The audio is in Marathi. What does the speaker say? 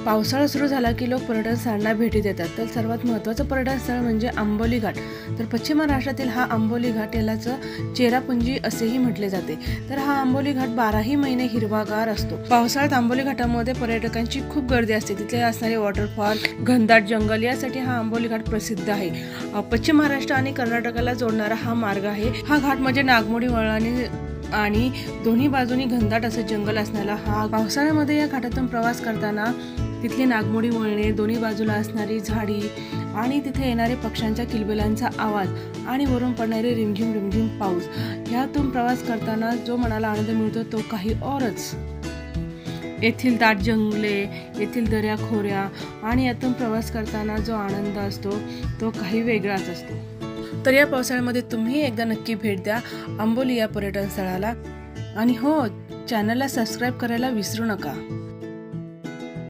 पावसाळा सुरू झाला की लोक पर्यटन स्थळांना भेटी देतात। तर सर्वात महत्त्वाचं पर्यटन स्थळ म्हणजे आंबोली घाट। तर पश्चिम महाराष्ट्रातील हा आंबोली घाट यालाच चेरापुंजी असेही म्हटले जाते। तर हा आंबोली घाट 12ही महिने हिरवागार असतो। पावसाळ्यात आंबोली घाटामध्ये पर्यटकांची खूप गर्दी असते। तिथे असणारे वॉटरफॉल, घनदाट जंगल यासाठी हा आंबोली घाट प्रसिद्ध आहे। पश्चिम महाराष्ट्र आणि कर्नाटकाला जोडणारा हा मार्ग आहे। हा घाट म्हणजे नागमोडी वळणाने आणि दोन्ही बाजूनी घनदाट असं जंगल असणारा हा। पावसाळ्यामध्ये या घाटातून प्रवास करताना तिथली नागमोडी वळणे, दोन्ही बाजूला असणारी झाडी आणि तिथे येणारे पक्ष्यांच्या किलबिलांचा आवाज आणि वरून पडणारे रिमझिम रिमझिम पाऊस, ह्यातून प्रवास करताना जो मनाला आनंद मिळतो तो काही औरच। येथील दाट जंगले, येथील दऱ्या खोऱ्या आणि यातून प्रवास करताना जो आनंद असतो तो काही वेगळाच असतो। तर या पावसाळ्यामध्ये तुम्ही एकदा नक्की भेट द्या आंबोली या पर्यटन स्थळाला। आणि हो, चॅनलला सबस्क्राईब करायला विसरू नका।